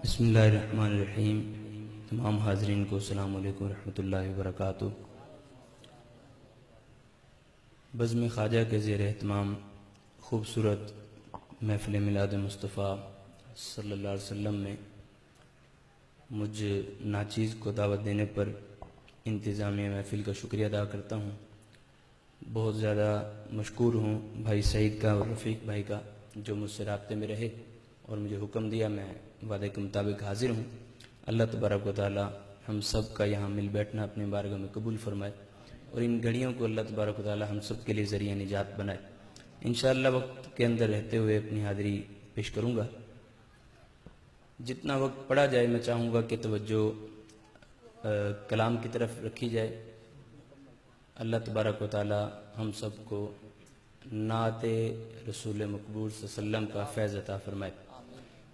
بسم اللہ الرحمن الرحیم۔ تمام حاضرین کو السلام علیکم ورحمۃ اللہ وبرکاتہ۔ بزم خواجہ کے زیر اہتمام خوبصورت محفل میلاد مصطفیٰ صلی اللہ علیہ وسلم میں مجھ ناچیز کو دعوت دینے پر انتظامیہ محفل کا شکریہ ادا کرتا ہوں۔ بہت زیادہ مشکور ہوں بھائی سعید کا اور رفیق بھائی کا، جو مجھ سے رابطے میں رہے اور مجھے حکم دیا، میں وعدے کے مطابق حاضر ہوں۔ اللہ تبارک و تعالی ہم سب کا یہاں مل بیٹھنا اپنے بارگاہ میں قبول فرمائے، اور ان گھڑیوں کو اللہ تبارک و تعالی ہم سب کے لیے ذریعہ نجات بنائے۔ انشاءاللہ وقت کے اندر رہتے ہوئے اپنی حاضری پیش کروں گا۔ جتنا وقت پڑھا جائے میں چاہوں گا کہ توجہ کلام کی طرف رکھی جائے۔ اللہ تبارک و تعالی ہم سب کو نعت رسول مقبول صلی اللہ علیہ وسلم کا فیض عطا فرمائے۔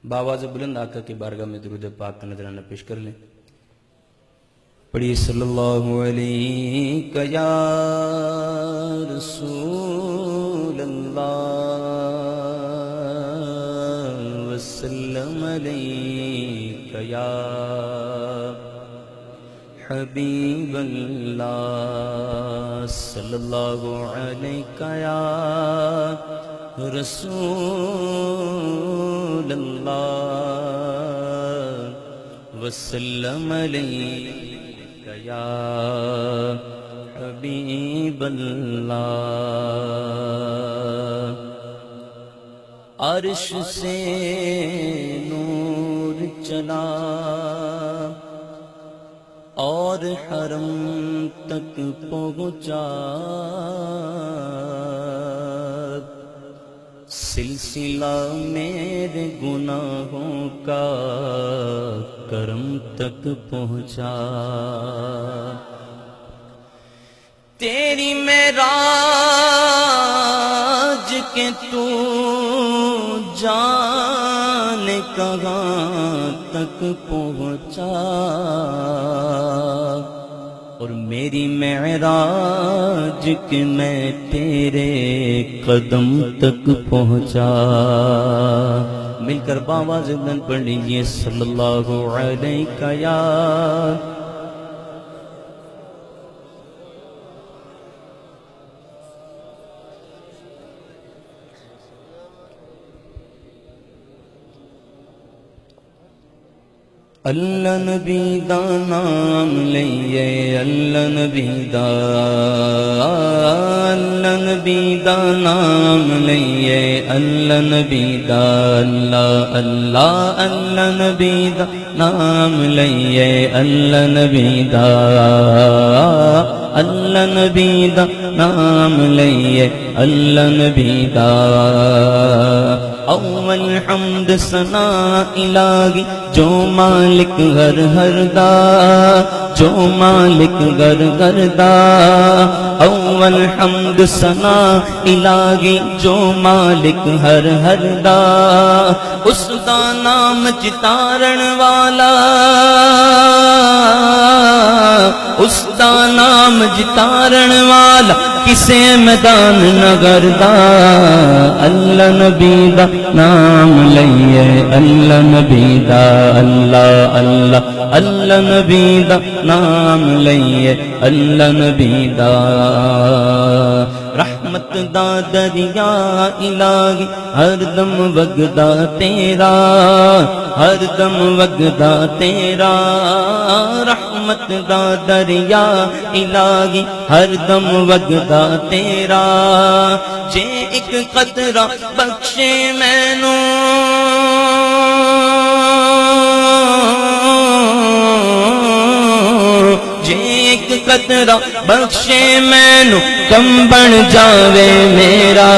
بآواز بلند آقا کی بارگاہ میں درود پاک کا نذرانہ پیش کر لیں۔ پڑھی صلی اللہ علیہ یا رسول اللہ وسلم علیہ یا حبیب اللہ صلی اللہ علیہ یا رسول اللہ وسلم علیک یا حبیب اللہ۔ عرش سے نور چلا اور حرم تک پہنچا، سلسلہ میرے گناہوں کا کرم تک پہنچا۔ تیری معراج کے تو جانے کہاں تک پہنچا، اور میری معراج کہ میں تیرے قدم تک پہنچا۔ مل کر بآواز بلند پڑھ لیجئے صلی اللہ علیہ یا اللہ نبی دا نام لئیے، اللہ نبی دا، اللہ نبی دا نام لئیے، اللہ نبی دا، اللہ اللہ اللہ نبی دا نام لئیے، اللہ نبی دا، اللہ نبی دا نام لئیے، اللہ نبی دا۔ اول حمد ثنا الہی جو مالک ہر ہر دا، جو مالک گر گر دا۔ اول حمد ثنا الہی جو مالک ہر ہر دا، اس دا نام چتارن والا، اس دا نام جتارن والا کسے میدان نگر دا۔ اللہ نبی دا نام لئیے، اللہ نبی دا، اللہ اللہ اللہ نبی دا نام لئیے، اللہ نبی دا۔ رحمت دا دریا الہی ہر دم وگدا تیرا، ہر دم وگدا تیرا۔ رحمت دا دریا الہی ہر دم وگدا تیرا۔ جے ایک قطرہ بخشے مینوں، جے ایک قطرہ بخشے مینوں کم بن جاوے میرا۔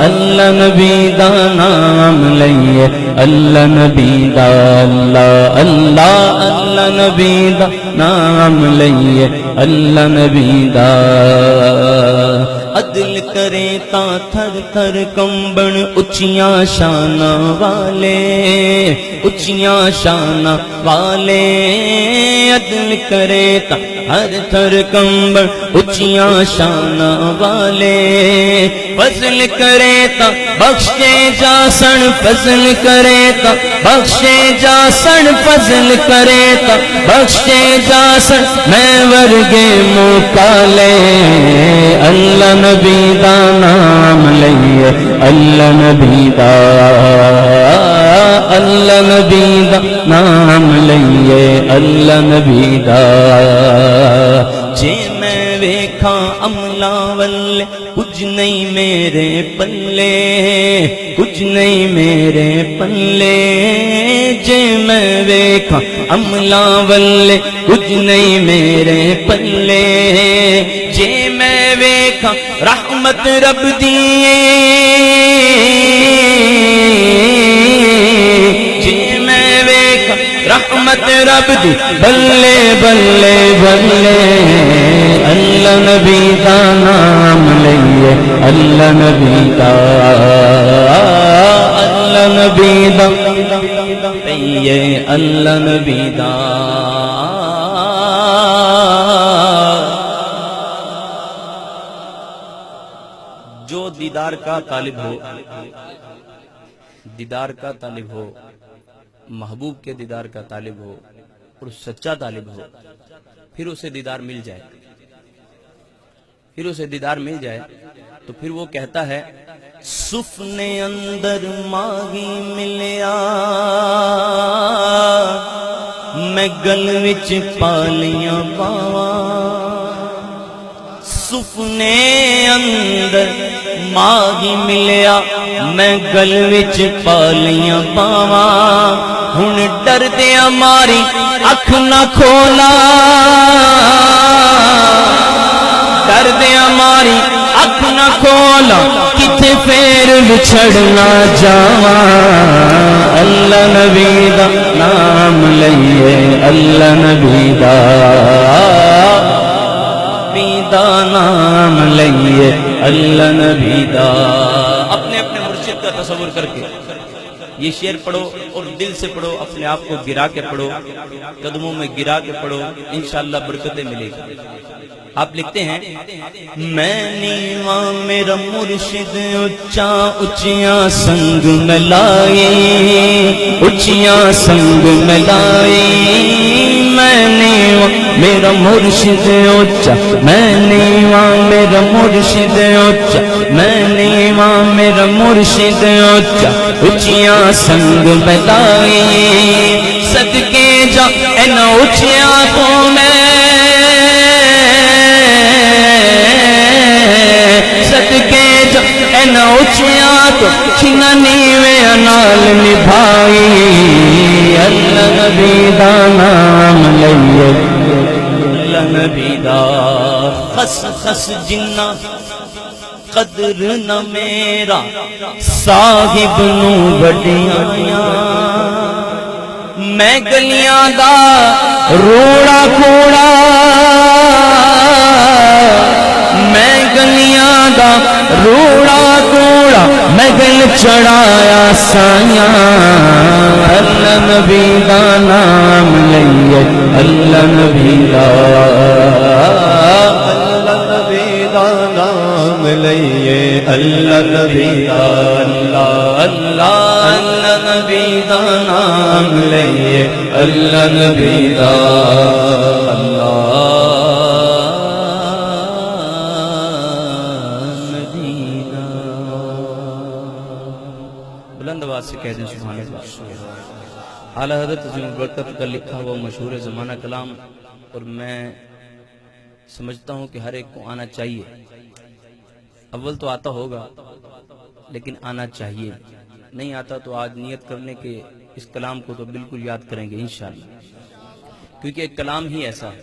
اللہ نبی دا نام لئیے، اللہ نبی دا، اللہ اللہ اللہ نبی دا نام لئیے، اللہ نبی دا۔ عدل کرے تا تھر تھر کمبن اچیاں شاناں والے، اچیاں شاناں والے، عدل کرے تا ہر تھر کمبن اچیاں شاناں والے، فضل کرے تا بخشے جا سن، فضل کرے تا بخشے جا سن، فضل کرے تا بخشے جا سن، میں ورگے مکالے، اللہ نبی دا نام لئیے، اللہ نبی دا، اللہ نبی دا نام لئیے، اللہ نبی دا، جے میں ویکھاں عملہ والے کچھ نہیں میرے پلے، کچھ نہیں میرے پلے، جے میں ویکھاں عملہ والے کچھ نہیں میرے پلے، جے میں ویکھاں رحمت رب دی، جے میں ویکھاں رحمت رب دی، بلے بلے بلے، اللہ نبی دا نام لئیے، اللہ نبی دا، اللہ نبی دا لئیے، اللہ نبی دا، جو دیدار کا طالب ہو، دیدار کا طالب ہو، محبوب کے دیدار کا طالب ہو اور سچا طالب ہو، پھر اسے دیدار مل جائے، پھر اسے دیدار مل جائے تو پھر وہ کہتا ہے سفنے اندر ماہی ملیا، میں گل وچ پالیاں پاواں، سفنے اندر ماہی ملیا، میں گل وچ پالیاں پاواں، ہن ڈر دیا ماری اکھ نہ کھولا، ڈر دیا ماری اکھ نہ کھولا، کتے پھر بچھڑنا جاواں، اللہ نبی دا نام لئیے، اللہ نبی دا، نبی دا نام لئیے، اللہ نبی دا، اپنے اپنے مرشد کا تصور کر کے یہ شعر پڑھو اور دل سے پڑھو، اپنے آپ کو گرا کے پڑھو، قدموں میں گرا کے پڑھو، انشاءاللہ برکتیں ملے گی۔ آپ لکھتے ہیں میں نیواں میرا مرشد اچا اچیاں سنگ ملائی، اچیاں سنگ ملائی، میں نیواں میرا مرشد اچا، میں نیواں میرا مرشد اچا، میں نیواں میرا مرشد اچا، اچیاں سنگ ملائی، صدقے جا اینا اچیاں تو میں، صدقے جا اینا اچیاں تو چھنا نیویں نال نبھائی، اللہ نبی دا نام لئیے، اللہ نبی دا، خس خس جنہ قدر نہ میرا صاحب نو وڈیاں، میں گلیاں دا روڑا کوڑا، میں گلیاں دا روڑا کوڑا، میں گل چڑھایا سائیاں، اللہ نبی دا نام لئیے، اللہ نبی دا، اللہ نبی دا نام لئیے، اللہ نبی دا، اللہ اللہ اللہ نبی دا نام لئیے، اللہ نبی دا، اللہ نبی دا، بلند آواز سے کہہ دیں سبحان اللہ۔ اعلیٰ حضرت عظیم البرکت کا لکھا ہوا مشہور زمانہ کلام، اور میں سمجھتا ہوں کہ ہر ایک کو آنا چاہیے، اول تو آتا ہوگا لیکن آنا چاہیے، نہیں آتا تو آج نیت کرنے کے اس کلام کو تو بالکل یاد کریں گے انشاءاللہ، کیونکہ ایک کلام ہی ایسا ہے